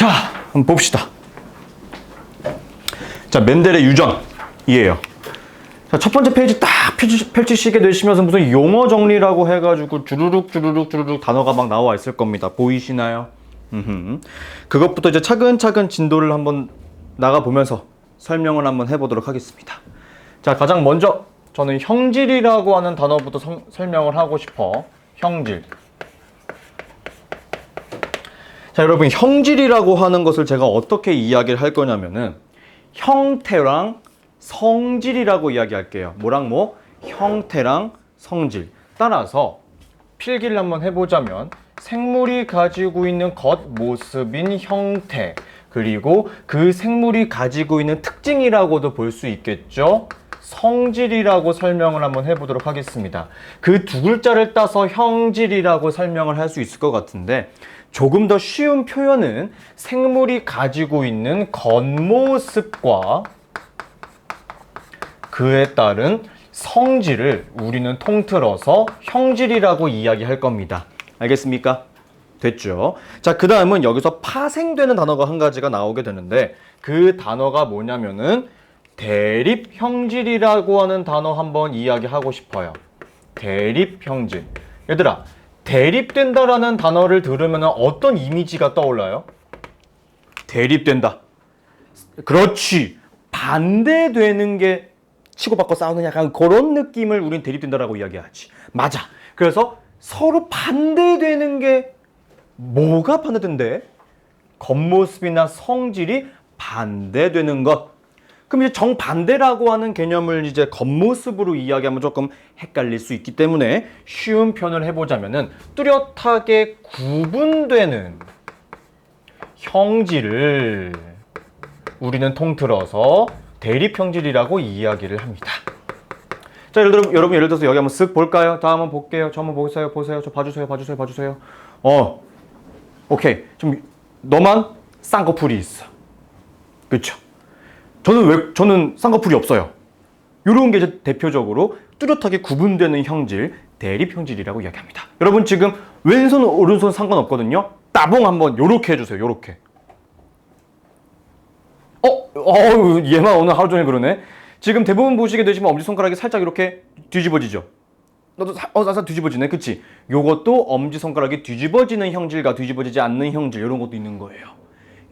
자, 한번 봅시다. 자, 멘델의 유전이에요. 자, 첫 번째 페이지 딱 펼치시게 되시면서 무슨 용어 정리라고 해가지고 주르륵 단어가 막 나와 있을 겁니다. 보이시나요? 그것부터 이제 차근차근 진도를 한번 나가보면서 설명을 한번 해보도록 하겠습니다. 자, 가장 먼저 저는 형질이라고 하는 단어부터 설명을 하고 싶어. 형질. 자, 여러분, 형질이라고 하는 것을 제가 어떻게 이야기를 할 거냐면은 형태랑 성질이라고 이야기할게요. 뭐랑 뭐? 형태랑 성질. 따라서 필기를 한번 해보자면 생물이 가지고 있는 겉모습인 형태, 그리고 그 생물이 가지고 있는 특징이라고도 볼 수 있겠죠. 성질이라고 설명을 한번 해보도록 하겠습니다. 그 두 글자를 따서 형질이라고 설명을 할 수 있을 것 같은데, 조금 더 쉬운 표현은 생물이 가지고 있는 겉모습과 그에 따른 성질을 우리는 통틀어서 형질이라고 이야기할 겁니다. 알겠습니까? 됐죠? 자, 그 다음은 여기서 파생되는 단어가 한 가지가 나오게 되는데, 그 단어가 뭐냐면은 대립형질이라고 하는 단어 한번 이야기하고 싶어요. 대립형질. 얘들아, 대립된다라는 단어를 들으면 어떤 이미지가 떠올라요? 대립된다. 그렇지. 반대되는 게 치고받고 싸우는 약간 그런 느낌을 우린 대립된다라고 이야기하지. 맞아. 그래서 서로 반대되는 게 뭐가 반대된대? 겉모습이나 성질이 반대되는 것. 그럼 이제 정반대라고 하는 개념을 이제 겉모습으로 이야기하면 조금 헷갈릴 수 있기 때문에 쉬운 표현을 해보자면은 뚜렷하게 구분되는 형질을 우리는 통틀어서 대립형질이라고 이야기를 합니다. 자, 여러분 예를 들어서 여기 한번 쓱 볼까요? 다음 한번 볼게요. 저 한번 보세요. 저 봐주세요. 오케이. 좀 너만 쌍꺼풀이 있어. 그쵸? 저는 쌍꺼풀이 없어요. 이런 게 이제 대표적으로 뚜렷하게 구분되는 형질, 대립형질이라고 이야기합니다. 여러분 지금 왼손, 오른손 상관없거든요. 따봉 한번 요렇게 해주세요. 요렇게. 얘만 오늘 하루 종일 그러네. 지금 대부분 보시게 되시면 엄지손가락이 살짝 이렇게 뒤집어지죠. 너도 살짝 뒤집어지네. 그치? 요것도 엄지손가락이 뒤집어지는 형질과 뒤집어지지 않는 형질, 이런 것도 있는 거예요.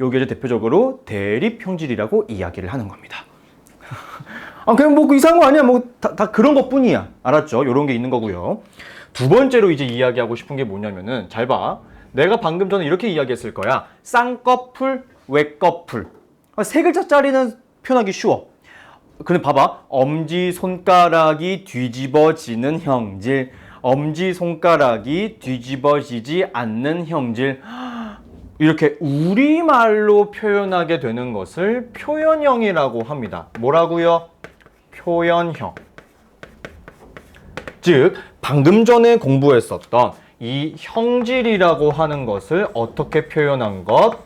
요게 이제 대표적으로 대립형질이라고 이야기를 하는 겁니다. 그냥 뭐 이상한 거 아니야. 뭐 다 그런 것 뿐이야. 알았죠? 요런 게 있는 거고요. 두 번째로 이제 이야기하고 싶은 게 뭐냐면은, 잘 봐. 내가 방금 전에 이렇게 이야기했을 거야. 쌍꺼풀, 외꺼풀. 세 글자짜리는 표현하기 쉬워. 근데 봐봐. 엄지손가락이 뒤집어지는 형질, 엄지손가락이 뒤집어지지 않는 형질. 이렇게 우리말로 표현하게 되는 것을 표현형이라고 합니다. 뭐라고요? 표현형. 즉, 방금 전에 공부했었던 이 형질이라고 하는 것을 어떻게 표현한 것?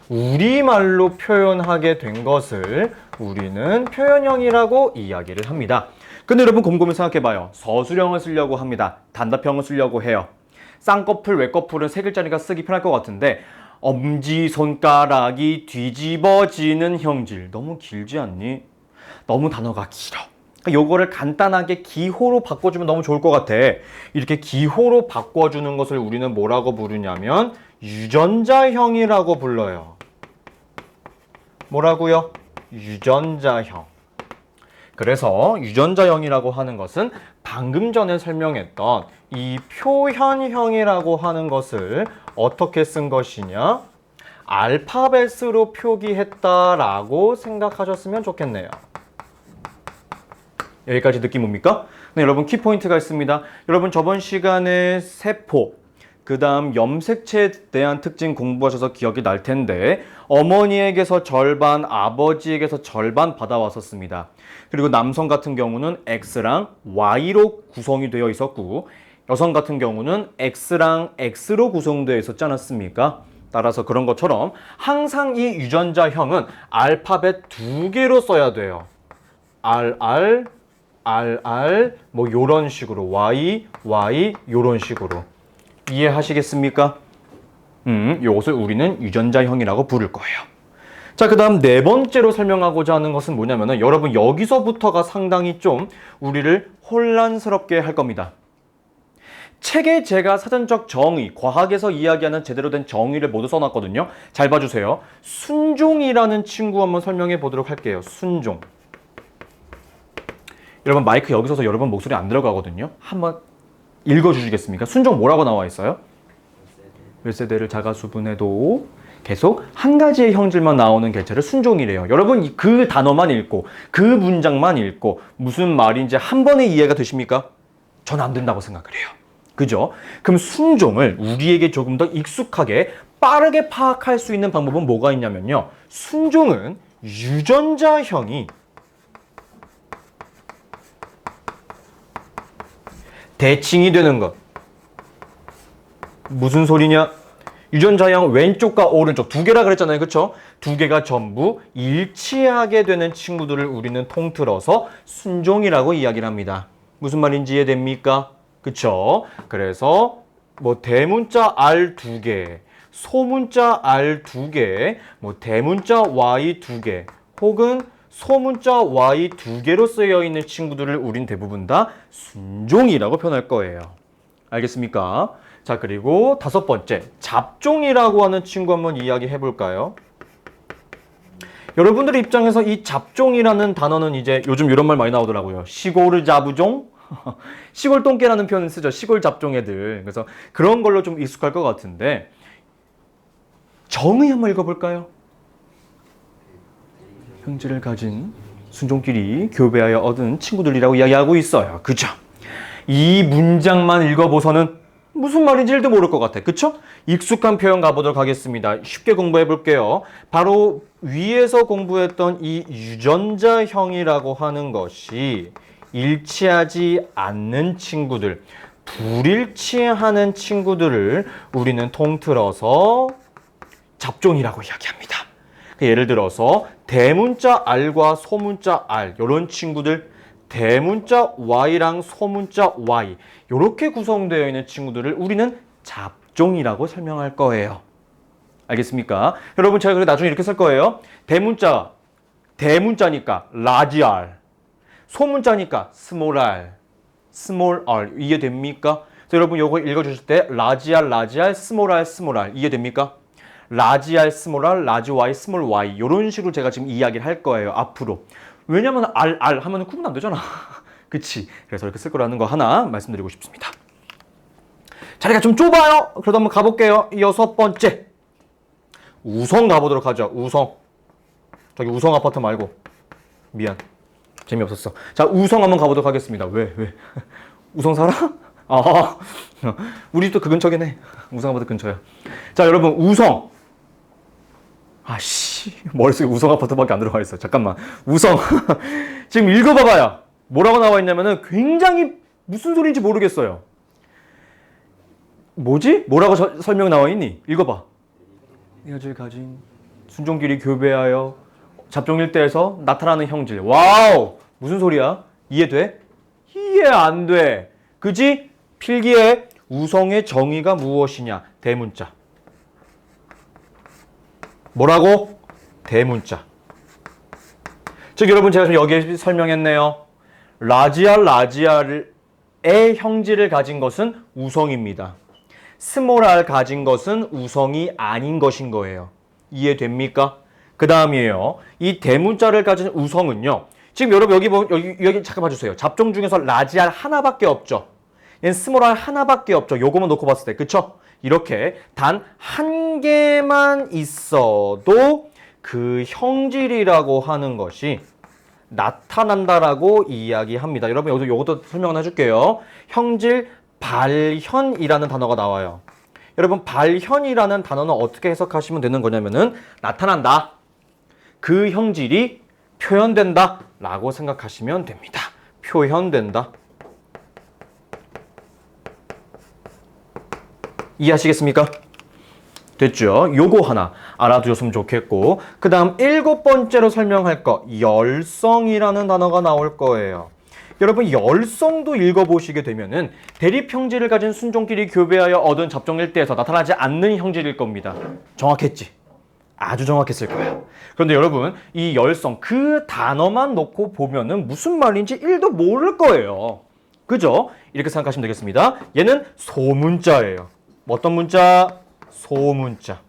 우리말로 표현하게 된 것을 우리는 표현형이라고 이야기를 합니다. 근데 여러분 곰곰이 생각해봐요. 서술형을 쓰려고 합니다. 단답형을 쓰려고 해요. 쌍꺼풀, 외꺼풀은 세 글자니까 쓰기 편할 것 같은데, 엄지손가락이 뒤집어지는 형질. 너무 길지 않니? 너무 단어가 길어. 요거를 간단하게 기호로 바꿔주면 너무 좋을 것 같아. 이렇게 기호로 바꿔주는 것을 우리는 뭐라고 부르냐면 유전자형이라고 불러요. 뭐라고요? 유전자형. 그래서 유전자형이라고 하는 것은 방금 전에 설명했던 이 표현형이라고 하는 것을 어떻게 쓴 것이냐? 알파벳으로 표기했다라고 생각하셨으면 좋겠네요. 여기까지 느낌 옵니까? 네, 여러분 키포인트가 있습니다. 여러분 저번 시간에 세포, 그 다음 염색체에 대한 특징 공부하셔서 기억이 날 텐데, 어머니에게서 절반, 아버지에게서 절반 받아왔었습니다. 그리고 남성 같은 경우는 X랑 Y로 구성이 되어 있었고, 여성 같은 경우는 X랑 X로 구성되어 있었지 않았습니까? 따라서 그런 것처럼 항상 이 유전자형은 알파벳 2개로 써야 돼요. RR, RR, 뭐 요런 식으로 Y, Y 요런 식으로. 이해하시겠습니까? 이것을 우리는 유전자형이라고 부를 거예요. 자, 그 다음 네 번째로 설명하고자 하는 것은 뭐냐면은 여러분 여기서부터가 상당히 좀 우리를 혼란스럽게 할 겁니다. 책에 제가 사전적 정의, 과학에서 이야기하는 제대로 된 정의를 모두 써놨거든요. 잘 봐주세요. 순종이라는 친구 한번 설명해 보도록 할게요. 순종. 여러분 마이크 여기 서서 여러분 목소리 안 들어가거든요. 한번 읽어주시겠습니까? 순종 뭐라고 나와 있어요? 열세대를 자가수분해도 계속 한 가지의 형질만 나오는 개체를 순종이래요. 여러분 그 단어만 읽고 그 문장만 읽고 무슨 말인지 한 번에 이해가 되십니까? 전 안 된다고 생각을 해요. 그죠? 그럼 순종을 우리에게 조금 더 익숙하게 빠르게 파악할 수 있는 방법은 뭐가 있냐면요. 순종은 유전자형이 대칭이 되는 것. 무슨 소리냐? 유전자형 왼쪽과 오른쪽 두 개라 그랬잖아요. 그렇죠? 두 개가 전부 일치하게 되는 친구들을 우리는 통틀어서 순종이라고 이야기를 합니다. 무슨 말인지 이해됩니까? 그쵸? 그래서 뭐 대문자 R 두 개, 소문자 R 두 개, 뭐 대문자 Y 두 개, 혹은 소문자 Y 두 개로 쓰여 있는 친구들을 우린 대부분 다 순종이라고 표현할 거예요. 알겠습니까? 자, 그리고 다섯 번째, 잡종이라고 하는 친구 한번 이야기해 볼까요? 여러분들 입장에서 이 잡종이라는 단어는 이제 요즘 이런 말 많이 나오더라고요. 시골 잡종? 시골 똥개라는 표현을 쓰죠. 시골 잡종 애들. 그래서 그런 걸로 좀 익숙할 것 같은데 정의 한번 읽어볼까요? 형질을 가진 순종끼리 교배하여 얻은 친구들이라고 이야기하고 있어요. 그죠? 이 문장만 읽어보서는 무슨 말인지 1도 모를 것 같아. 그쵸? 익숙한 표현 가보도록 하겠습니다. 쉽게 공부해 볼게요. 바로 위에서 공부했던 이 유전자형이라고 하는 것이 일치하지 않는 친구들, 불일치하는 친구들을 우리는 통틀어서 잡종이라고 이야기합니다. 예를 들어서 대문자 R과 소문자 R 이런 친구들, 대문자 Y랑 소문자 Y 이렇게 구성되어 있는 친구들을 우리는 잡종이라고 설명할 거예요. 알겠습니까? 여러분 제가 나중에 이렇게 쓸 거예요. 대문자니까 large R, 소문자니까 small r, 이해됩니까? 여러분 요거 읽어주실 때 large R, small r, 이해됩니까? large R, small r, large Y, small y 이런 식으로 제가 지금 이야기를 할 거예요. 앞으로. 왜냐면 R 하면 구분 안 되잖아. 그치? 그래서 이렇게 쓸 거라는 거 하나 말씀드리고 싶습니다. 자리가 좀 좁아요. 그래도 한번 가볼게요. 여섯 번째. 우성 가보도록 하죠. 우성. 저기 우성 아파트 말고. 미안. 재미없었어. 자, 우성 한번 가보도록 하겠습니다. 왜? 우성 살아? 아, 우리 집도 그 근처긴 해. 우성 아파트 근처야. 자, 여러분, 우성. 아씨, 머릿속에 우성 아파트밖에 안 들어가 있어. 잠깐만. 우성. 지금 읽어봐봐요. 뭐라고 나와 있냐면은 굉장히 무슨 소리인지 모르겠어요. 뭐지? 뭐라고 설명 나와 있니? 읽어봐. 이어질 가진 순종끼리 교배하여 잡종 일대에서 나타나는 형질. 와우! 무슨 소리야? 이해돼? 이해 안 돼. 그지? 필기에 우성의 정의가 무엇이냐? 대문자. 뭐라고? 대문자. 즉 여러분 제가 지금 여기에 설명했네요. 라지알의 형질을 가진 것은 우성입니다. 스몰 r 가진 것은 우성이 아닌 것인 거예요. 이해됩니까? 그 다음이에요. 이 대문자를 가진 우성은요. 지금 여러분 여기 잠깐 봐주세요. 잡종 중에서 라지알 하나밖에 없죠. 얘는 스몰 r 하나밖에 없죠. 요거만 놓고 봤을 때. 그쵸? 이렇게 단 한 개만 있어도 그 형질이라고 하는 것이 나타난다라고 이야기합니다. 여러분 여기서 요것도 설명을 해줄게요. 형질 발현이라는 단어가 나와요. 여러분 발현이라는 단어는 어떻게 해석하시면 되는 거냐면은 나타난다. 그 형질이 표현된다 라고 생각하시면 됩니다. 표현된다. 이해하시겠습니까? 됐죠? 요거 하나 알아두셨으면 좋겠고 그 다음 7번째로 설명할 거 열성이라는 단어가 나올 거예요. 여러분 열성도 읽어보시게 되면은 대립 형질을 가진 순종끼리 교배하여 얻은 접종일대에서 나타나지 않는 형질일 겁니다. 정확했지? 아주 정확했을 거야. 그런데 여러분 이 열성 그 단어만 놓고 보면은 무슨 말인지 1도 모를 거예요. 그죠? 이렇게 생각하시면 되겠습니다. 얘는 소문자예요. 어떤 문자? 소문자.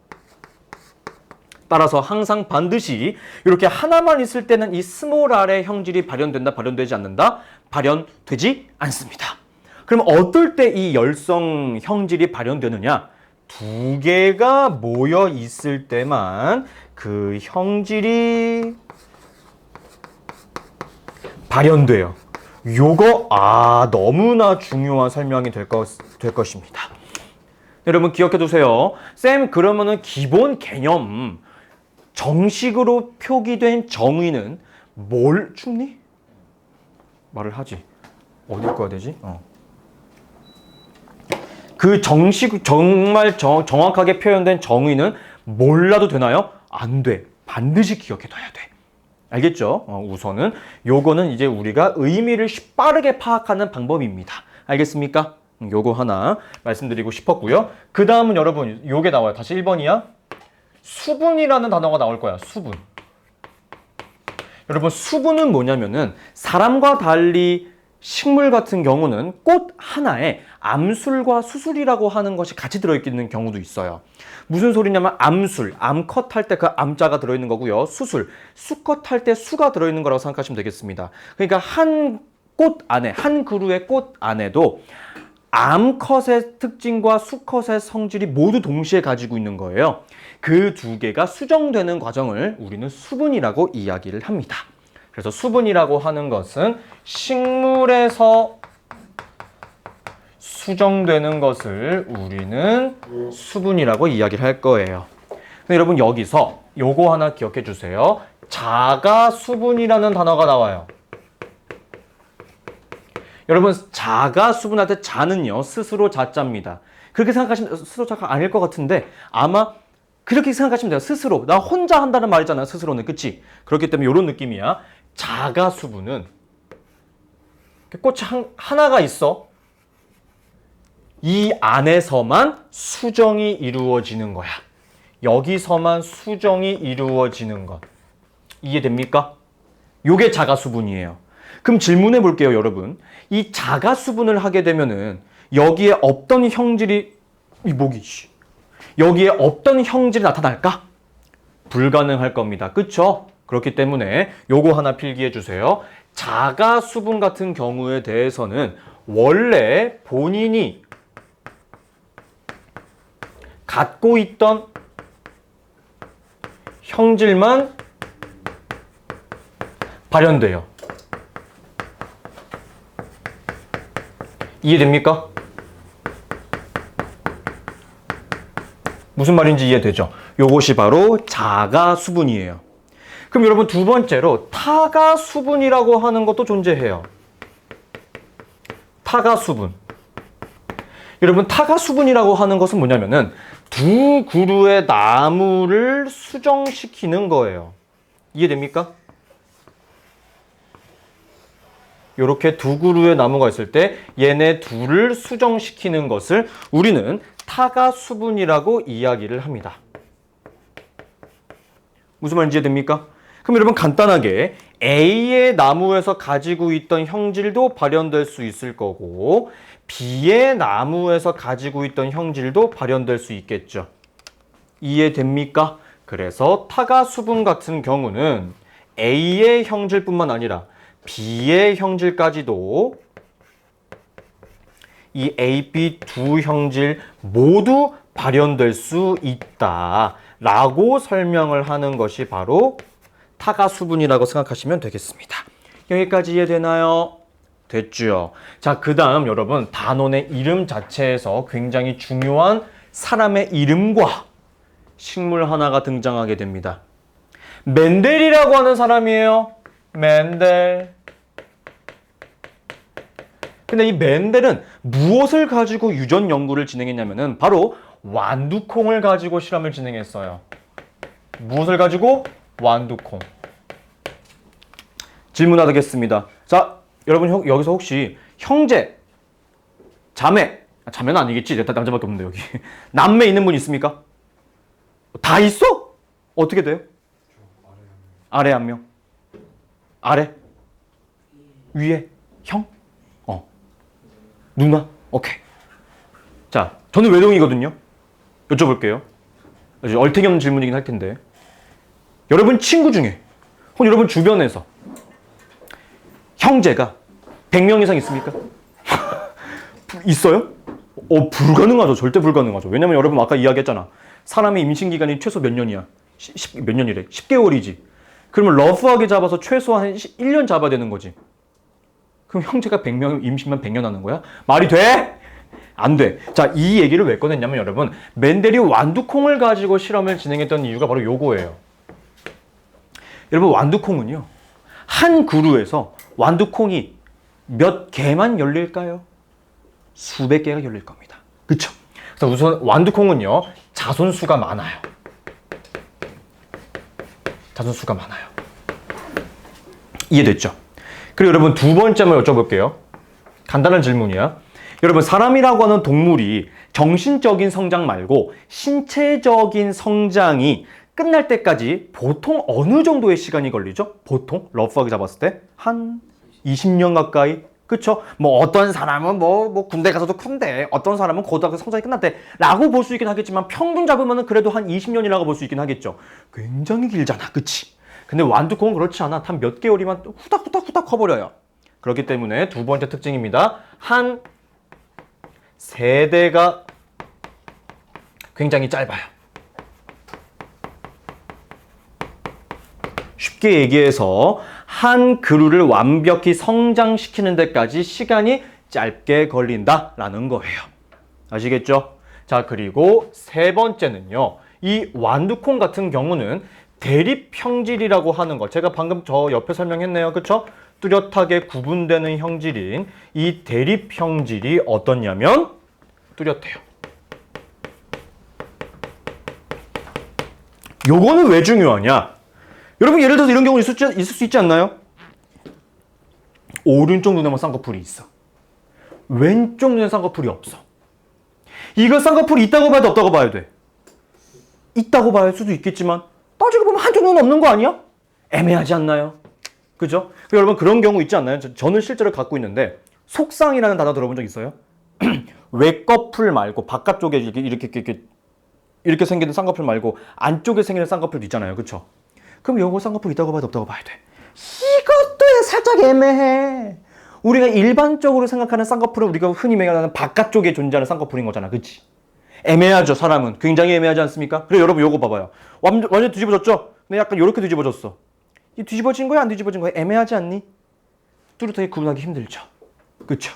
따라서 항상 반드시 이렇게 하나만 있을 때는 이 스몰 r의 형질이 발현된다, 발현되지 않는다? 발현되지 않습니다. 그럼 어떨 때 이 열성 형질이 발현되느냐? 두 개가 모여 있을 때만 그 형질이 발현돼요. 요거 너무나 중요한 설명이 될 것입니다. 여러분 기억해 두세요. 쌤 그러면은 기본 개념 정식으로 표기된 정의는 뭘 춥니? 말을 하지. 어디 꺼야 되지? 그 정말 정확하게 표현된 정의는 몰라도 되나요? 안 돼. 반드시 기억해둬야 돼. 알겠죠? 우선은 요거는 이제 우리가 의미를 빠르게 파악하는 방법입니다. 알겠습니까? 요거 하나 말씀드리고 싶었고요. 그 다음은 여러분 요게 나와요. 다시 1번이야. 수분이라는 단어가 나올 거야. 수분. 여러분 수분은 뭐냐면은 사람과 달리 식물 같은 경우는 꽃 하나에 암술과 수술이라고 하는 것이 같이 들어있는 경우도 있어요. 무슨 소리냐면 암술, 암컷 할 때 그 암자가 들어있는 거고요. 수술, 수컷 할 때 수가 들어있는 거라고 생각하시면 되겠습니다. 그러니까 한 꽃 안에, 한 그루의 꽃 안에도 암컷의 특징과 수컷의 성질이 모두 동시에 가지고 있는 거예요. 그 두 개가 수정되는 과정을 우리는 수분이라고 이야기를 합니다. 그래서 수분이라고 하는 것은 식물에서 수정되는 것을 우리는 수분이라고 이야기를 할 거예요. 근데 여러분 여기서 요거 하나 기억해 주세요. 자가 수분이라는 단어가 나와요. 여러분 자가 수분할 때 자는요 스스로 자자입니다. 그렇게 생각하시면 스스로 자가 아닐 것 같은데 아마 그렇게 생각하시면 돼요. 스스로 나 혼자 한다는 말이잖아요. 스스로는 그치? 그렇기 때문에 이런 느낌이야. 자가 수분은 꽃이 하나가 있어. 이 안에서만 수정이 이루어지는 거야. 여기서만 수정이 이루어지는 것. 이해됩니까? 요게 자가 수분이에요. 그럼 질문해 볼게요, 여러분. 이 자가 수분을 하게 되면은 여기에 없던 형질이 여기에 없던 형질이 나타날까? 불가능할 겁니다. 그쵸? 그렇기 때문에 요거 하나 필기해 주세요. 자가 수분 같은 경우에 대해서는 원래 본인이 갖고 있던 형질만 발현돼요. 이해됩니까? 무슨 말인지 이해되죠? 요것이 바로 자가 수분이에요. 그럼 여러분 두 번째로 타가 수분이라고 하는 것도 존재해요. 타가 수분. 여러분 타가 수분이라고 하는 것은 뭐냐면은 두 그루의 나무를 수정시키는 거예요. 이해됩니까? 이렇게 두 그루의 나무가 있을 때 얘네 둘을 수정시키는 것을 우리는 타가 수분이라고 이야기를 합니다. 무슨 말인지 이해됩니까? 그럼 여러분 간단하게 A의 나무에서 가지고 있던 형질도 발현될 수 있을 거고 B의 나무에서 가지고 있던 형질도 발현될 수 있겠죠. 이해됩니까? 그래서 타가 수분 같은 경우는 A의 형질뿐만 아니라 B의 형질까지도 이 A, B 두 형질 모두 발현될 수 있다라고 설명을 하는 것이 바로 타가 수분이라고 생각하시면 되겠습니다. 여기까지 이해되나요? 됐죠? 자, 그 다음 여러분 단원의 이름 자체에서 굉장히 중요한 사람의 이름과 식물 하나가 등장하게 됩니다. 멘델이라고 하는 사람이에요. 멘델. 근데 이 멘델은 무엇을 가지고 유전 연구를 진행했냐면은 바로 완두콩을 가지고 실험을 진행했어요. 무엇을 가지고? 완두콩. 질문하겠습니다. 자, 여러분 여기서 혹시 형제, 자매, 자매는 아니겠지. 남자밖에 없는데 여기. 남매 있는 분 있습니까? 다 있어? 어떻게 돼요? 아래 한 명. 아래? 위에? 형? 누나? 오케이. 자, 저는 외동이거든요. 여쭤볼게요. 얼탱이 없는 질문이긴 할 텐데. 여러분 친구 중에 혹은 여러분 주변에서 형제가 100명 이상 있습니까? 있어요? 불가능하죠. 절대 불가능하죠. 왜냐면 여러분 아까 이야기했잖아. 사람의 임신 기간이 최소 몇 년이야? 몇 년이래? 10개월이지. 그러면 러프하게 잡아서 최소한 1년 잡아야 되는 거지. 그럼 형제가 100명, 임신만 100년 하는 거야? 말이 돼? 안 돼. 자, 이 얘기를 왜 꺼냈냐면 여러분, 멘델이 완두콩을 가지고 실험을 진행했던 이유가 바로 요거예요. 여러분, 완두콩은요, 한 그루에서 완두콩이 몇 개만 열릴까요? 수백 개가 열릴 겁니다. 그쵸? 그래서 우선 완두콩은요, 자손수가 많아요. 자손수가 많아요. 이해됐죠? 그리고 여러분 두 번째 한번 여쭤볼게요. 간단한 질문이야. 여러분 사람이라고 하는 동물이 정신적인 성장 말고 신체적인 성장이 끝날 때까지 보통 어느 정도의 시간이 걸리죠? 보통 러프하게 잡았을 때 한 20년 가까이. 그쵸? 뭐 어떤 사람은 뭐 군대 가서도 큰데 어떤 사람은 고등학교 성장이 끝났대 라고 볼 수 있긴 하겠지만 평균 잡으면 그래도 한 20년이라고 볼 수 있긴 하겠죠. 굉장히 길잖아. 그치? 근데 완두콩은 그렇지 않아. 한 몇 개월이면 후닥후닥 커버려요. 그렇기 때문에 두 번째 특징입니다. 한 세대가 굉장히 짧아요. 쉽게 얘기해서 한 그루를 완벽히 성장시키는 데까지 시간이 짧게 걸린다라는 거예요. 아시겠죠? 자, 그리고 세 번째는요. 이 완두콩 같은 경우는 대립형질이라고 하는 거. 제가 방금 저 옆에 설명했네요. 그쵸? 뚜렷하게 구분되는 형질인 이 대립형질이 어떻냐면 뚜렷해요. 요거는 왜 중요하냐? 여러분 예를 들어서 이런 경우 있을 수 있지 않나요? 오른쪽 눈에만 쌍꺼풀이 있어. 왼쪽 눈에 쌍꺼풀이 없어. 이거 쌍꺼풀이 있다고 봐야 돼, 없다고 봐야 돼? 있다고 봐야 할 수도 있겠지만 따지고 보면 한쪽 눈은 없는 거 아니야? 애매하지 않나요? 그죠? 여러분 그런 경우 있지 않나요? 저는 실제로 갖고 있는데 속쌍이라는 단어 들어본 적 있어요? 외꺼풀 말고 바깥쪽에 이렇게 생기는 쌍꺼풀 말고 안쪽에 생기는 쌍꺼풀도 있잖아요. 그쵸? 그럼 요거 쌍꺼풀 있다고 봐야 돼, 없다고 봐야 돼? 이것도 살짝 애매해. 우리가 일반적으로 생각하는 쌍꺼풀은 우리가 흔히 말하는 바깥쪽에 존재하는 쌍꺼풀인 거잖아. 그치? 애매하죠, 사람은. 굉장히 애매하지 않습니까? 그래, 여러분 요거 봐봐요. 완전 뒤집어졌죠? 근데 약간 요렇게 뒤집어졌어. 이 뒤집어진 거야, 안 뒤집어진 거야? 애매하지 않니? 뚜렷하게 구분하기 힘들죠. 그쵸?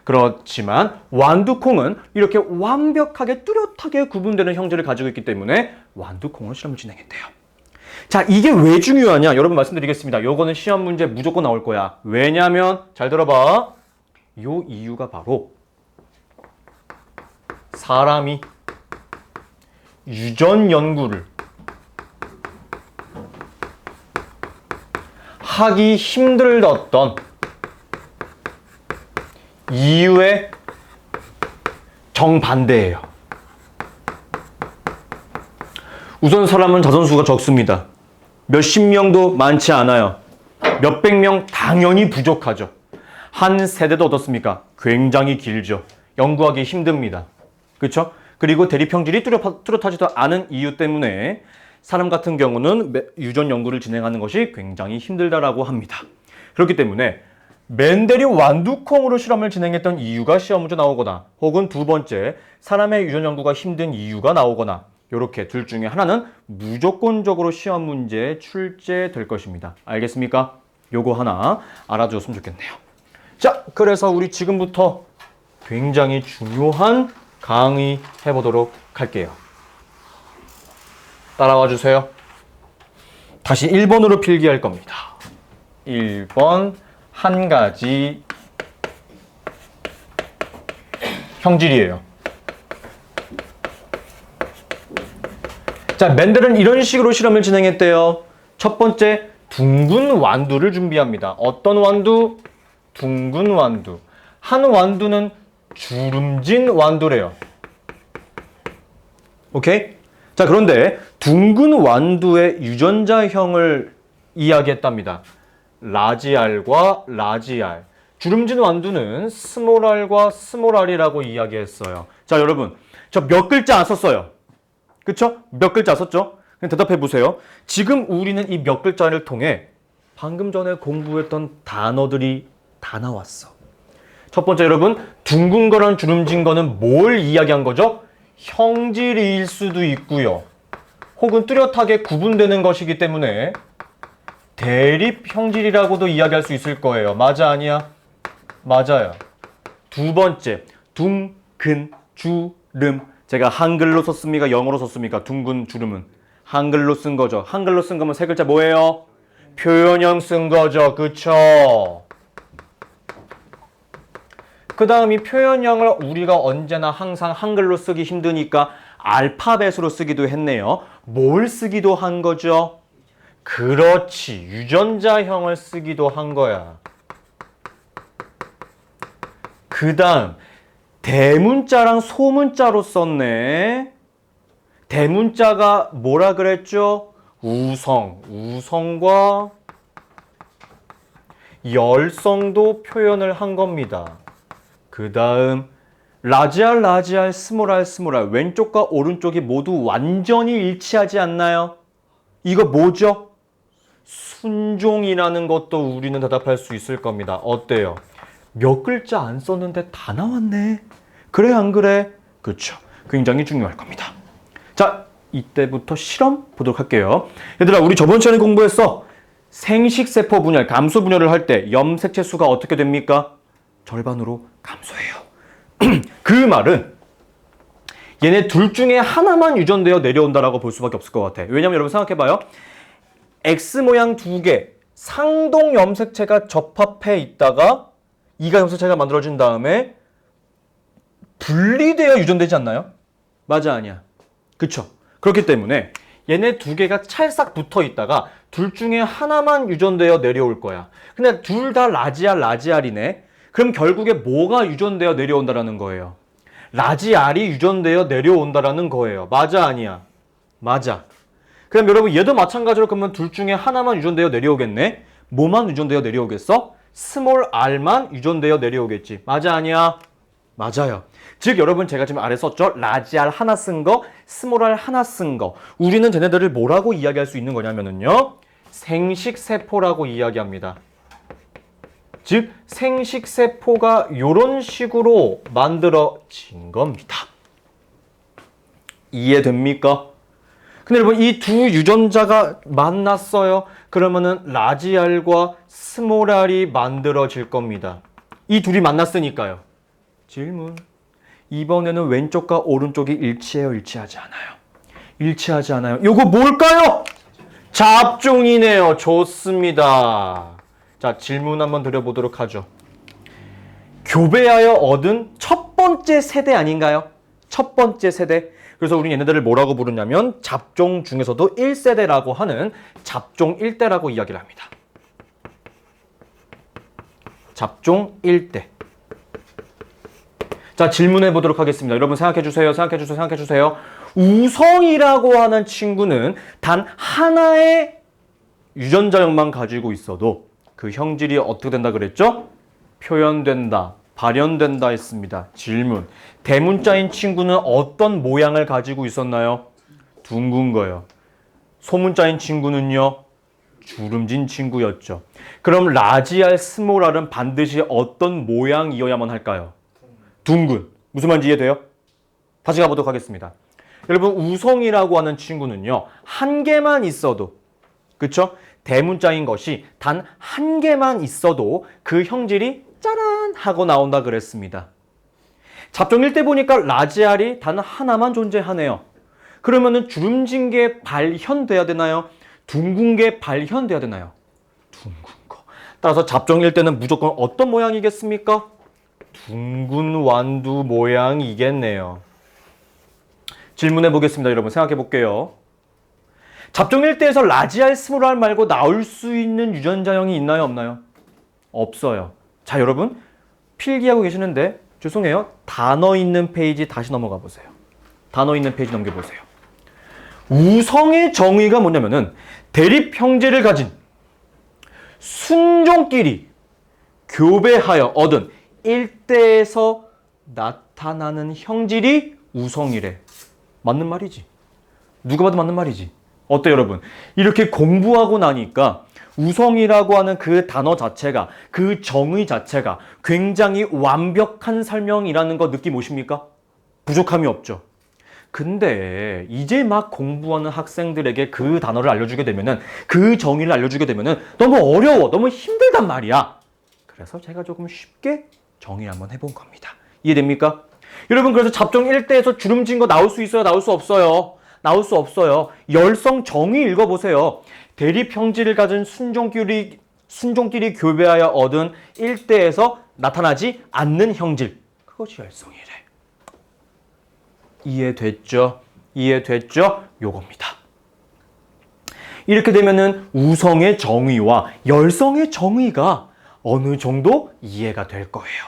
그렇지만 완두콩은 이렇게 완벽하게 뚜렷하게 구분되는 형질을 가지고 있기 때문에 완두콩으로 실험을 진행했대요. 자, 이게 왜 중요하냐? 여러분 말씀드리겠습니다. 요거는 시험 문제 무조건 나올 거야. 왜냐면 잘 들어봐. 요 이유가 바로 사람이 유전 연구를 하기 힘들었던 이유의 정반대예요. 우선 사람은 자손수가 적습니다. 몇십 명도 많지 않아요. 몇백 명 당연히 부족하죠. 한 세대도 어떻습니까? 굉장히 길죠. 연구하기 힘듭니다. 그렇죠? 그리고 대립형질이 뚜렷하지도 않은 이유 때문에 사람 같은 경우는 유전 연구를 진행하는 것이 굉장히 힘들다라고 합니다. 그렇기 때문에 멘델이 완두콩으로 실험을 진행했던 이유가 시험 문제 나오거나 혹은 두 번째 사람의 유전 연구가 힘든 이유가 나오거나 이렇게 둘 중에 하나는 무조건적으로 시험 문제에 출제될 것입니다. 알겠습니까? 요거 하나 알아두었으면 좋겠네요. 자, 그래서 우리 지금부터 굉장히 중요한 강의 해보도록 할게요. 따라와 주세요. 다시 1번으로 필기할 겁니다. 1번 한 가지 형질이에요. 자, 멘델은 이런 식으로 실험을 진행했대요. 첫 번째, 둥근 완두를 준비합니다. 어떤 완두? 둥근 완두. 한 완두는 주름진 완두래요. 오케이? 자, 그런데 둥근 완두의 유전자형을 이야기했답니다. 라지 R과 라지 R. 주름진 완두는 스몰 r과 스몰 r이라고 이야기했어요. 자, 여러분. 저 몇 글자 안 썼어요. 그쵸? 몇 글자 썼죠? 그냥 대답해 보세요. 지금 우리는 이 몇 글자를 통해 방금 전에 공부했던 단어들이 다 나왔어. 첫 번째 여러분, 둥근 거랑 주름진 거는 뭘 이야기한 거죠? 형질일 수도 있고요. 혹은 뚜렷하게 구분되는 것이기 때문에 대립 형질이라고도 이야기할 수 있을 거예요. 맞아, 아니야? 맞아요. 두 번째, 둥근 주름. 제가 한글로 썼습니까? 영어로 썼습니까? 둥근 주름은. 한글로 쓴 거죠. 한글로 쓴 거면 세 글자 뭐예요? 표현형 쓴 거죠. 그쵸? 그 다음 이 표현형을 우리가 언제나 항상 한글로 쓰기 힘드니까 알파벳으로 쓰기도 했네요. 뭘 쓰기도 한 거죠? 그렇지. 유전자형을 쓰기도 한 거야. 그 다음 대문자랑 소문자로 썼네. 대문자가 뭐라 그랬죠? 우성. 우성과 열성도 표현을 한 겁니다. 그 다음 라지 R, 라지 R, 스몰 r, 스몰 r. 왼쪽과 오른쪽이 모두 완전히 일치하지 않나요? 이거 뭐죠? 순종이라는 것도 우리는 대답할 수 있을 겁니다. 어때요? 몇 글자 안 썼는데 다 나왔네. 그래 안 그래? 그렇죠. 굉장히 중요할 겁니다. 자, 이때부터 실험 보도록 할게요. 얘들아, 우리 저번 시간에 공부했어. 생식세포 분열, 감소 분열을 할 때 염색체 수가 어떻게 됩니까? 절반으로 감소해요. 그 말은 얘네 둘 중에 하나만 유전되어 내려온다라고 볼 수밖에 없을 것 같아. 왜냐면 여러분 생각해봐요. X모양 두 개, 상동 염색체가 접합해 있다가 이가 염색체가 만들어진 다음에 분리되어 유전되지 않나요? 맞아, 아니야? 그쵸? 그렇기 때문에 얘네 두 개가 찰싹 붙어 있다가 둘 중에 하나만 유전되어 내려올 거야. 근데 둘 다 라지 R, 라지 R이네. 그럼 결국에 뭐가 유전되어 내려온다라는 거예요? 라지 R이 유전되어 내려온다라는 거예요. 맞아, 아니야? 맞아. 그럼 여러분 얘도 마찬가지로 그러면 둘 중에 하나만 유전되어 내려오겠네? 뭐만 유전되어 내려오겠어? 스몰 r만 유전되어 내려오겠지. 맞아, 아니야? 맞아요. 즉 여러분 제가 지금 아래 썼죠? 라지 R 하나 쓴 거, 스몰 r 하나 쓴 거. 우리는 쟤네들을 뭐라고 이야기할 수 있는 거냐면요. 생식세포라고 이야기합니다. 즉 생식세포가 이런 식으로 만들어진 겁니다. 이해됩니까? 근데 여러분 이 두 유전자가 만났어요. 그러면은 라지 R과 스몰 r이 만들어질 겁니다. 이 둘이 만났으니까요. 질문. 이번에는 왼쪽과 오른쪽이 일치해요, 일치하지 않아요? 일치하지 않아요. 요거 뭘까요? 잡종이네요. 좋습니다. 자, 질문 한번 드려보도록 하죠. 교배하여 얻은 첫 번째 세대 아닌가요? 첫 번째 세대. 그래서 우리는 얘네들을 뭐라고 부르냐면 잡종 중에서도 1세대라고 하는 잡종 1대라고 이야기를 합니다. 잡종 1대. 자, 질문해 보도록 하겠습니다. 여러분 생각해 주세요. 생각해 주세요. 생각해 주세요. 우성이라고 하는 친구는 단 하나의 유전자형만 가지고 있어도 그 형질이 어떻게 된다 그랬죠? 표현된다, 발현된다 했습니다. 질문. 대문자인 친구는 어떤 모양을 가지고 있었나요? 둥근 거요. 소문자인 친구는요? 주름진 친구였죠. 그럼 라지 R, 스몰 r은 반드시 어떤 모양이어야만 할까요? 둥근. 무슨 말인지 이해돼요? 다시 가보도록 하겠습니다. 여러분 우성이라고 하는 친구는요. 한 개만 있어도 그쵸? 대문자인 것이 단 한 개만 있어도 그 형질이 짜란 하고 나온다 그랬습니다. 잡종 1대 보니까 라지 R이 단 하나만 존재하네요. 그러면은 주름진 게 발현돼야 되나요? 둥근 게 발현돼야 되나요? 둥근 거. 따라서 잡종 1대는 무조건 어떤 모양이겠습니까? 둥근 완두 모양이겠네요. 질문해 보겠습니다. 여러분 생각해 볼게요. 잡종 1대에서 라지 R, 스몰 r 말고 나올 수 있는 유전자형이 있나요? 없나요? 없어요. 자, 여러분 필기하고 계시는데 죄송해요. 단어 있는 페이지 다시 넘어가 보세요. 단어 있는 페이지 넘겨보세요. 우성의 정의가 뭐냐면은 대립 형제를 가진 순종끼리 교배하여 얻은 일대에서 나타나는 형질이 우성이래. 맞는 말이지. 누가 봐도 맞는 말이지. 어때 여러분? 이렇게 공부하고 나니까 우성이라고 하는 그 단어 자체가, 그 정의 자체가 굉장히 완벽한 설명이라는 거 느낌 오십니까? 부족함이 없죠. 근데 이제 막 공부하는 학생들에게 그 단어를 알려주게 되면은, 그 정의를 알려주게 되면은 너무 어려워, 너무 힘들단 말이야. 그래서 제가 조금 쉽게 정의를 한번 해본 겁니다. 이해됩니까? 여러분, 그래서 잡종 1대에서 주름진 거 나올 수 있어요? 나올 수 없어요? 나올 수 없어요. 열성 정의 읽어보세요. 대립 형질을 가진 순종끼리 교배하여 얻은 1대에서 나타나지 않는 형질. 그것이 열성이래. 이해됐죠? 이해됐죠? 요겁니다. 이렇게 되면은 우성의 정의와 열성의 정의가 어느 정도 이해가 될 거예요.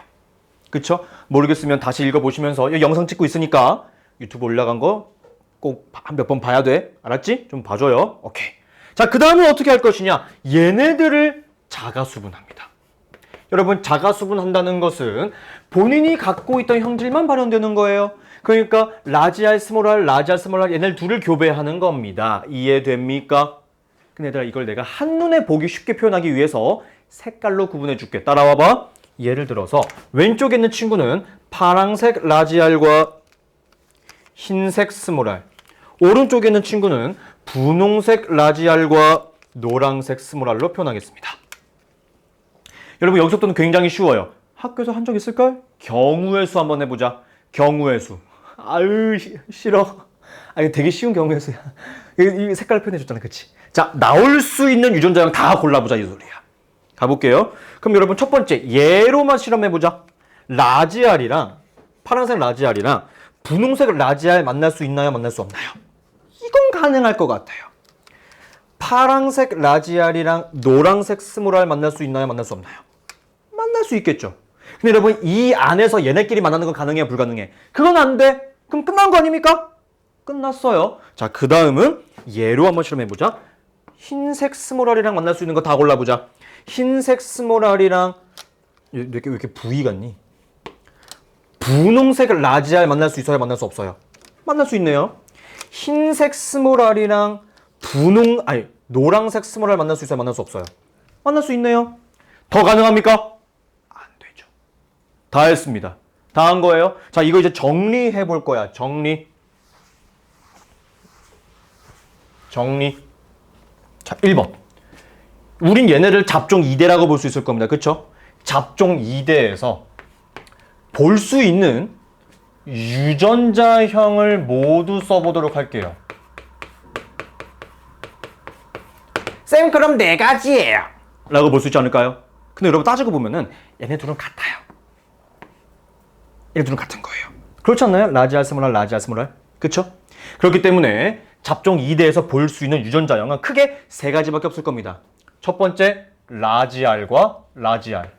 그쵸? 모르겠으면 다시 읽어보시면서 영상 찍고 있으니까 유튜브 올라간 거 꼭 몇 번 봐야 돼. 알았지? 좀 봐줘요. 오케이. 자, 그 다음은 어떻게 할 것이냐? 얘네들을 자가수분합니다. 여러분, 자가수분한다는 것은 본인이 갖고 있던 형질만 발현되는 거예요. 그러니까 라지알, 스몰알, 라지알, 스몰알 얘네들 둘을 교배하는 겁니다. 이해됩니까? 근데 얘들아, 이걸 내가 한눈에 보기 쉽게 표현하기 위해서 색깔로 구분해 줄게. 따라와봐. 예를 들어서 왼쪽에 있는 친구는 파랑색 라지알과 흰색 스몰알, 오른쪽에 있는 친구는 분홍색 라지알과 노란색 스몰알로 표현하겠습니다. 여러분, 여기서부터는 굉장히 쉬워요. 학교에서 한 적 있을걸? 경우의 수 한번 해보자. 경우의 수. 아유, 싫어. 아, 이거 되게 쉬운 경우의 수야. 이 색깔 표현해줬잖아, 그치? 자, 나올 수 있는 유전자형 다 골라보자, 이 소리야. 가볼게요. 그럼 여러분, 첫 번째 얘로만 실험해보자. 라지알이랑 파란색 라지알이랑 분홍색 라지알 만날 수 있나요? 만날 수 없나요? 이건 가능할 것 같아요. 파란색 라지알이랑 노란색 스몰알 만날 수 있나요? 만날 수 없나요? 만날 수 있겠죠. 근데 여러분, 이 안에서 얘네끼리 만나는 건 가능해요? 불가능해? 그건 안 돼. 그럼 끝난 거 아닙니까? 끝났어요. 자, 그 다음은 얘로 한번 실험해보자. 흰색 스몰알이랑 만날 수 있는 거 다 골라보자. 흰색 스몰알이랑 왜 이렇게 V 같니? 분홍색 라지알 만날 수 있어요? 만날 수 없어요? 만날 수 있네요. 흰색 스몰알이랑 노란색 스몰알 만날 수 있어요? 만날 수 없어요? 만날 수 있네요. 더 가능합니까? 안 되죠. 다 했습니다. 다 한 거예요. 자, 이거 이제 정리해 볼 거야. 정리. 자, 1번. 우린 얘네를 잡종 2대라고 볼 수 있을 겁니다. 그쵸? 잡종 2대에서 볼 수 있는 유전자형을 모두 써보도록 할게요. 쌤, 그럼 4가지예요 라고 볼 수 있지 않을까요? 근데 여러분, 따지고 보면은 얘네 둘은 같아요. 얘네 둘은 같은 거예요. 그렇지 않나요? 라지알, 스몰알, 라지알, 스몰알. 그쵸? 그렇기 때문에 잡종 2대에서 볼 수 있는 유전자형은 크게 3가지밖에 없을 겁니다. 첫 번째, 라지알과 라지알.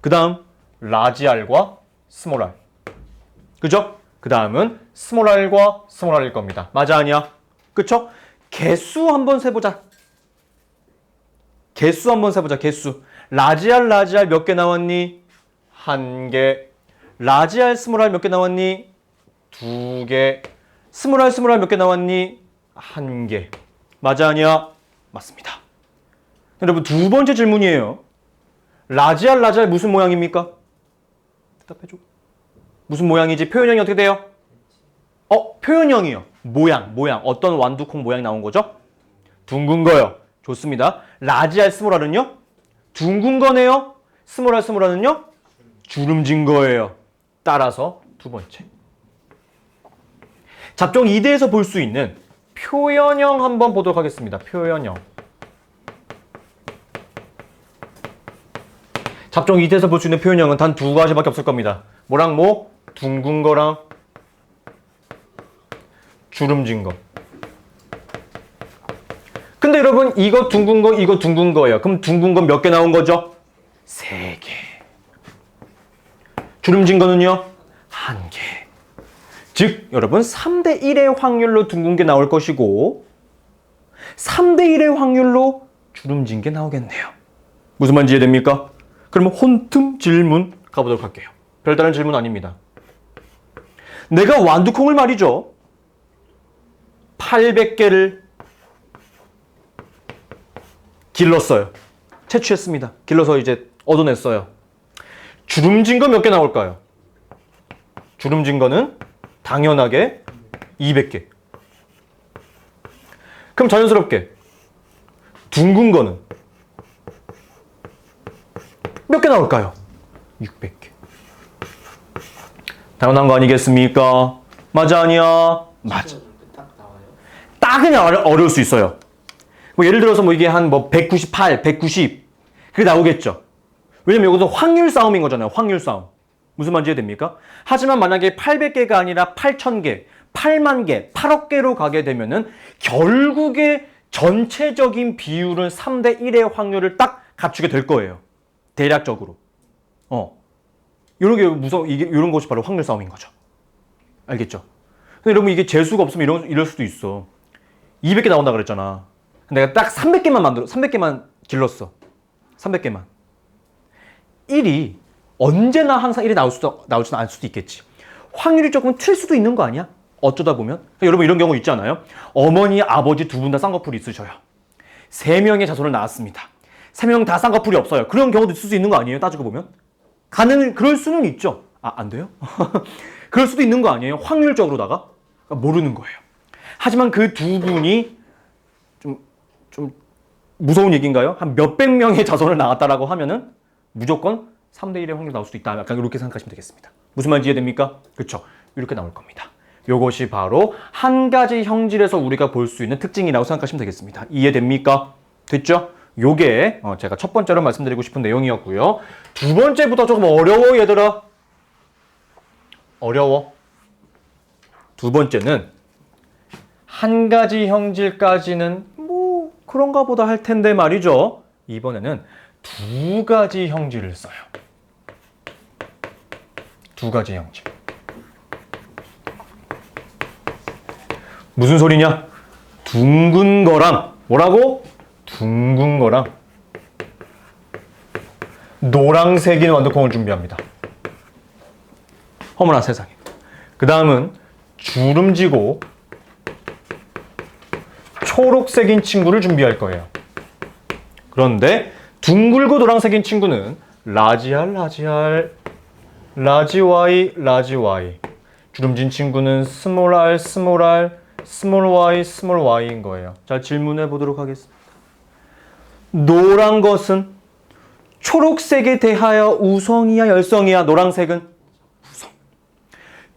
그 다음, 라지알과 스몰알. 그죠? 그 다음은 스몰알과 스몰알일 겁니다. 맞아, 아니야? 그쵸? 개수 한번 세보자. 개수 한번 세보자. 개수. 라지알 몇 개 나왔니? 1개. 라지알, 스몰알 몇 개 나왔니? 2개. 스몰알 몇 개 나왔니? 1개. 맞아, 아니야? 맞습니다. 여러분, 두 번째 질문이에요. 라지알 무슨 모양입니까? 대답해줘. 무슨 모양이지? 표현형이 어떻게 돼요? 표현형이요. 모양. 어떤 완두콩 모양이 나온 거죠? 둥근 거요. 좋습니다. 라지알, 스몰알은요? 둥근 거네요. 스몰알은요? 주름진 거예요. 따라서 두 번째. 잡종 2대에서 볼 수 있는 표현형 한번 보도록 하겠습니다. 표현형. 잡종 2대에서 볼 수 있는 표현형은 단 2가지밖에 없을 겁니다. 뭐랑 뭐? 둥근 거랑 주름진 거. 근데 여러분, 이거 둥근 거, 이거 둥근 거예요. 그럼 둥근 건 몇 개 나온 거죠? 3개. 주름진 거는요? 1개. 즉 여러분 3대 1의 확률로 둥근 게 나올 것이고 3대 1의 확률로 주름진 게 나오겠네요. 무슨 말인지 이해됩니까? 그러면 혼틈 질문 가보도록 할게요. 별다른 질문 아닙니다. 내가 완두콩을 말이죠. 800개를 길렀어요. 채취했습니다. 길러서 이제 얻어냈어요. 주름진 거 몇 개 나올까요? 주름진 거는 당연하게 200개. 그럼 자연스럽게 둥근 거는 몇 개 나올까요? 600개. 당연한 거 아니겠습니까? 맞아 아니야? 맞아. 딱은 어려울 수 있어요. 뭐 예를 들어서 뭐 이게 한 뭐 198, 190 그게 나오겠죠. 왜냐면 이것은 확률 싸움인 거잖아요. 확률 싸움. 무슨 말인지 이해됩니까? 하지만 만약에 800개가 아니라 8000개, 8만 개, 8억 개로 가게 되면은 결국에 전체적인 비율은 3대 1의 확률을 딱 갖추게 될 거예요. 대략적으로. 이런 게 이런 것이 바로 확률 싸움인 거죠. 알겠죠? 근데 여러분 이게 재수가 없으면 이럴 수도 있어. 200개 나온다 그랬잖아. 내가 딱 300개만 길렀어. 300개만. 1이 언제나 항상 1이 나오지는 않을 수도 있겠지. 확률이 조금 틀 수도 있는 거 아니야? 어쩌다 보면. 그러니까 여러분 이런 경우 있잖아요. 어머니, 아버지 두 분 다 쌍꺼풀이 있으셔요. 3명의 자손을 낳았습니다. 3명 다 쌍꺼풀이 없어요. 그런 경우도 있을 수 있는 거 아니에요? 따지고 보면. 그럴 수는 있죠. 안 돼요? 그럴 수도 있는 거 아니에요? 확률적으로다가? 그러니까 모르는 거예요. 하지만 그 두 분이 좀 무서운 얘기인가요? 한 몇백 명의 자손을 낳았다라고 하면은 무조건 3대 1의 확률이 나올 수도 있다. 약간 이렇게 생각하시면 되겠습니다. 무슨 말인지 이해됩니까? 그렇죠. 이렇게 나올 겁니다. 이것이 바로 한 가지 형질에서 우리가 볼 수 있는 특징이라고 생각하시면 되겠습니다. 이해됩니까? 됐죠? 요게 제가 첫 번째로 말씀드리고 싶은 내용이었고요. 두 번째부터 조금 어려워 얘들아. 어려워. 두 번째는 한 가지 형질까지는 뭐 그런가 보다 할 텐데 말이죠. 이번에는 두 가지 형질을 써요. 두 가지 형질. 무슨 소리냐? 둥근 거랑 뭐라고? 둥근 거랑 노란색인 완두콩을 준비합니다. 어머나 세상에. 그 다음은 주름지고 초록색인 친구를 준비할 거예요. 그런데 둥글고 노란색인 친구는 라지 R, 라지 Y. 주름진 친구는 스몰 r, 스몰 y인 거예요. 자, 질문해 보도록 하겠습니다. 노란 것은 초록색에 대하여 우성이야, 열성이야? 노란색은 우성.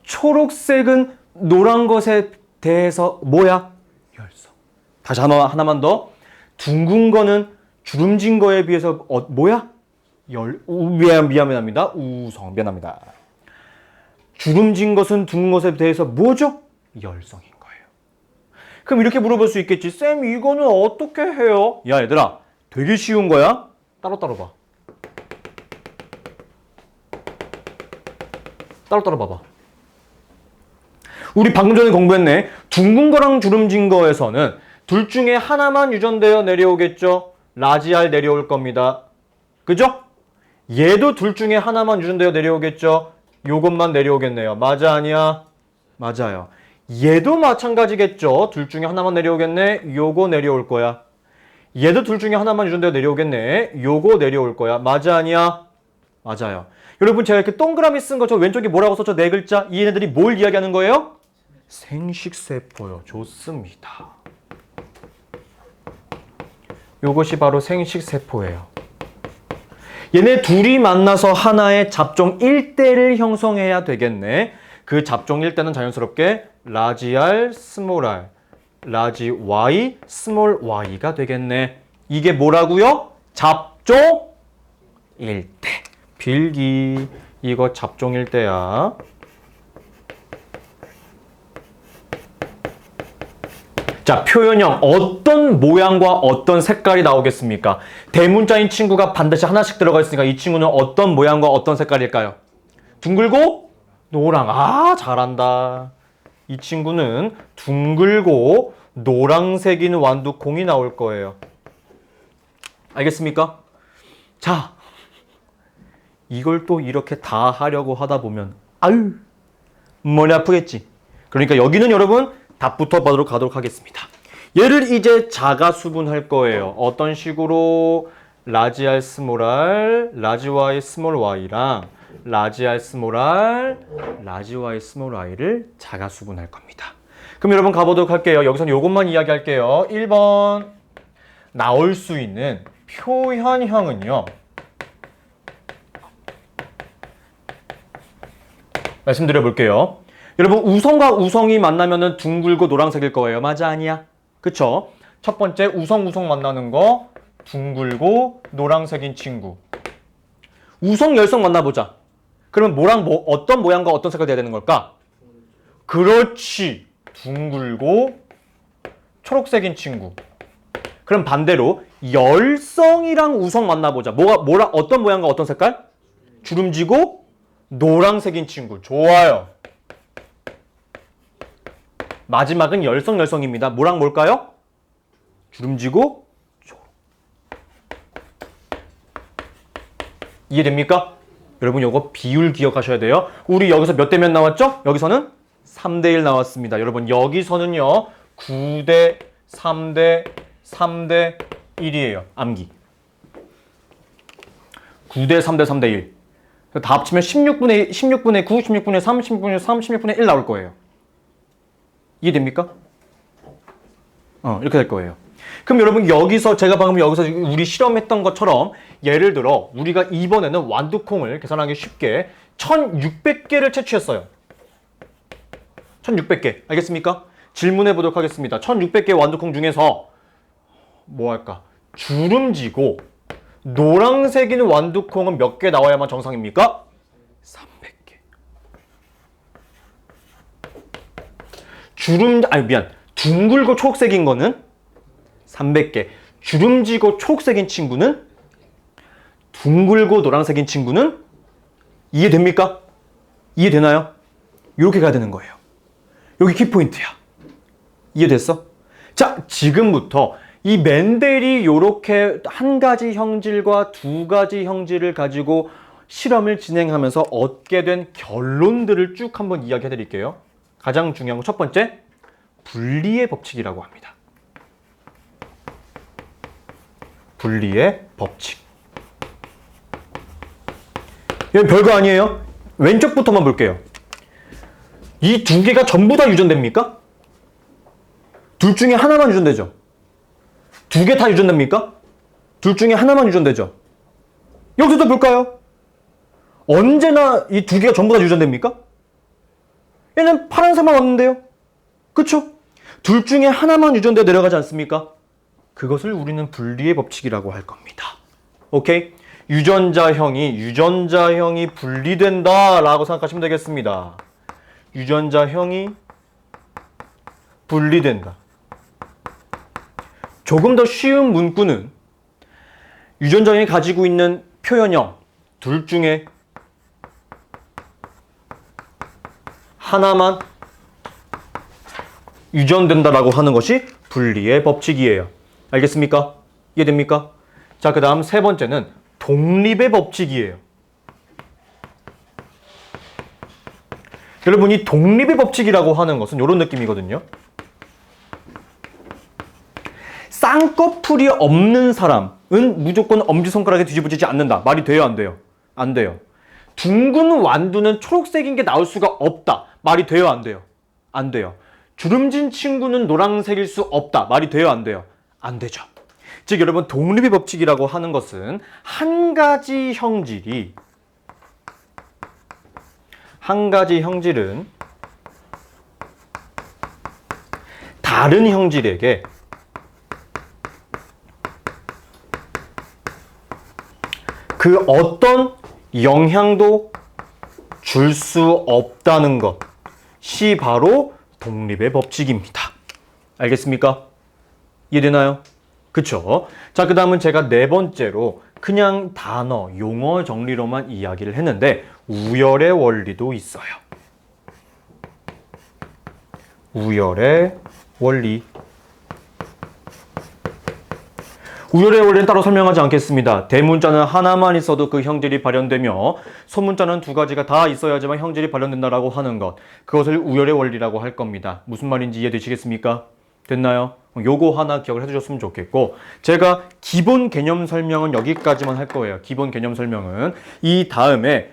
초록색은 노란 것에 대해서 뭐야? 열성. 다시 하나만 더. 둥근 거는 주름진 거에 비해서 뭐야? 미안합니다. 우성. 미안합니다. 주름진 것은 둥근 것에 대해서 뭐죠? 열성인 거예요. 그럼 이렇게 물어볼 수 있겠지. 쌤, 이거는 어떻게 해요? 야, 얘들아. 되게 쉬운 거야. 따로따로 봐. 따로따로 봐봐. 우리 방금 전에 공부했네. 둥근 거랑 주름진 거에서는 둘 중에 하나만 유전되어 내려오겠죠? 라지 R 내려올 겁니다. 그죠? 얘도 둘 중에 하나만 유전되어 내려오겠죠? 요것만 내려오겠네요. 맞아 아니야? 맞아요. 얘도 마찬가지겠죠? 둘 중에 하나만 내려오겠네? 요거 내려올 거야. 얘도 둘 중에 하나만 유전되어 내려오겠네? 요거 내려올 거야. 맞아 아니야? 맞아요. 여러분 제가 이렇게 동그라미 쓴 거 저 왼쪽에 뭐라고 썼죠? 네 글자. 이 얘네들이 뭘 이야기하는 거예요? 생식세포요. 좋습니다. 요것이 바로 생식세포예요. 얘네 둘이 만나서 하나의 잡종 1대를 형성해야 되겠네. 그 잡종 1대는 자연스럽게 라지 R, 스몰 r, 라지 Y, 스몰 y가 되겠네. 이게 뭐라고요? 잡종 1대. 필기. 이거 잡종 1대야. 자, 표현형 어떤 모양과 어떤 색깔이 나오겠습니까? 대문자인 친구가 반드시 하나씩 들어가 있으니까 이 친구는 어떤 모양과 어떤 색깔일까요? 둥글고 노랑. 아, 잘한다. 이 친구는 둥글고 노란색인 완두콩이 나올 거예요. 알겠습니까? 자, 이걸 또 이렇게 다 하려고 하다 보면 아유, 머리 아프겠지. 그러니까 여기는 여러분 답부터 보도록 하겠습니다. 얘를 이제 자가수분할 거예요. 어떤 식으로? 라지 R 스몰 r, 라지 Y 스몰 y랑 라지 R 스몰 r, 라지 Y 스몰 y를 자가수분할 겁니다. 그럼 여러분 가보도록 할게요. 여기서는 이것만 이야기할게요. 1번 나올 수 있는 표현형은요. 말씀드려 볼게요. 여러분 우성과 우성이 만나면은 둥글고 노란색일 거예요. 맞아 아니야? 그쵸? 첫 번째 우성 만나는 거 둥글고 노란색인 친구. 우성 열성 만나보자. 그러면 어떤 모양과 어떤 색깔 돼야 되는 걸까? 그렇지. 둥글고 초록색인 친구. 그럼 반대로 열성이랑 우성 만나보자. 어떤 모양과 어떤 색깔? 주름지고 노란색인 친구. 좋아요. 마지막은 열성입니다. 뭐랑 뭘까요? 주름지고 초록. 이해됩니까? 여러분 요거 비율 기억하셔야 돼요. 우리 여기서 몇 대 몇 나왔죠? 여기서는 3대1 나왔습니다. 여러분 여기서는요 9대 3대 3대 1이에요. 암기. 9대 3대 3대 1. 다 합치면 16분의 9, 16분의 3, 16분의 3, 16분의 1 나올 거예요. 이해됩니까? 이렇게 될 거예요. 그럼 여러분 여기서 제가 방금 여기서 우리 실험했던 것처럼 예를 들어 우리가 이번에는 완두콩을 계산하기 쉽게 1600개를 채취했어요. 1600개. 알겠습니까? 질문해 보도록 하겠습니다. 1600개 완두콩 중에서 뭐 할까? 주름지고 노란색인 완두콩은 몇 개 나와야만 정상입니까? 300개. 둥글고 초록색인 거는 300개. 주름지고 초록색인 친구는 둥글고 노란색인 친구는 이해됩니까? 이해되나요? 이렇게 가야 되는 거예요. 여기 키포인트야. 이해됐어? 자, 지금부터 이 멘델이 이렇게 한 가지 형질과 두 가지 형질을 가지고 실험을 진행하면서 얻게 된 결론들을 쭉 한번 이야기해 드릴게요. 가장 중요한 거 첫 번째, 분리의 법칙이라고 합니다. 분리의 법칙. 이건 별거 아니에요. 왼쪽부터만 볼게요. 이 두 개가 전부 다 유전됩니까? 둘 중에 하나만 유전되죠. 두 개 다 유전됩니까? 둘 중에 하나만 유전되죠. 여기서도 볼까요? 언제나 이 두 개가 전부 다 유전됩니까? 얘는 파란색만 왔는데요. 그쵸? 둘 중에 하나만 유전되어 내려가지 않습니까? 그것을 우리는 분리의 법칙이라고 할 겁니다. 오케이? 유전자형이 분리된다 라고 생각하시면 되겠습니다. 유전자형이 분리된다. 조금 더 쉬운 문구는 유전자형이 가지고 있는 표현형 둘 중에 하나만 유전된다라고 하는 것이 분리의 법칙이에요. 알겠습니까? 이해됩니까? 자, 그 다음 세 번째는 독립의 법칙이에요. 여러분, 이 독립의 법칙이라고 하는 것은 이런 느낌이거든요. 쌍꺼풀이 없는 사람은 무조건 엄지손가락에 뒤집어지지 않는다. 말이 돼요, 안 돼요? 안 돼요. 둥근 완두는 초록색인 게 나올 수가 없다. 말이 돼요, 안 돼요? 안 돼요. 주름진 친구는 노란색일 수 없다. 말이 돼요, 안 돼요? 안 되죠. 즉 여러분, 독립의 법칙이라고 하는 것은 한 가지 형질은 다른 형질에게 그 어떤 영향도 줄 수 없다는 것이 바로 독립의 법칙입니다. 알겠습니까? 이해되나요? 그쵸? 자, 그 다음은 제가 네 번째로 그냥 단어, 용어 정리로만 이야기를 했는데 우열의 원리도 있어요. 우열의 원리. 우열의 원리는 따로 설명하지 않겠습니다. 대문자는 하나만 있어도 그 형질이 발현되며 소문자는 두 가지가 다 있어야지만 형질이 발현된다라고 하는 것. 그것을 우열의 원리라고 할 겁니다. 무슨 말인지 이해되시겠습니까? 됐나요? 요거 하나 기억을 해주셨으면 좋겠고 제가 기본 개념 설명은 여기까지만 할 거예요. 기본 개념 설명은 이 다음에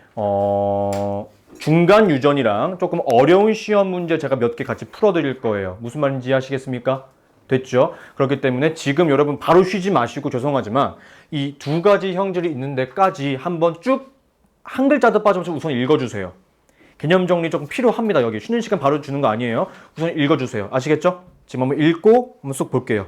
중간 유전이랑 조금 어려운 시험 문제 제가 몇 개 같이 풀어드릴 거예요. 무슨 말인지 이해하시겠습니까? 됐죠? 그렇기 때문에 지금 여러분 바로 쉬지 마시고 죄송하지만 이 두 가지 형질이 있는 데까지 한번 쭉 한 글자도 빠짐없이 우선 읽어주세요. 개념 정리 조금 필요합니다. 여기 쉬는 시간 바로 주는 거 아니에요. 우선 읽어주세요. 아시겠죠? 지금 한번 읽고 한번 쑥 볼게요.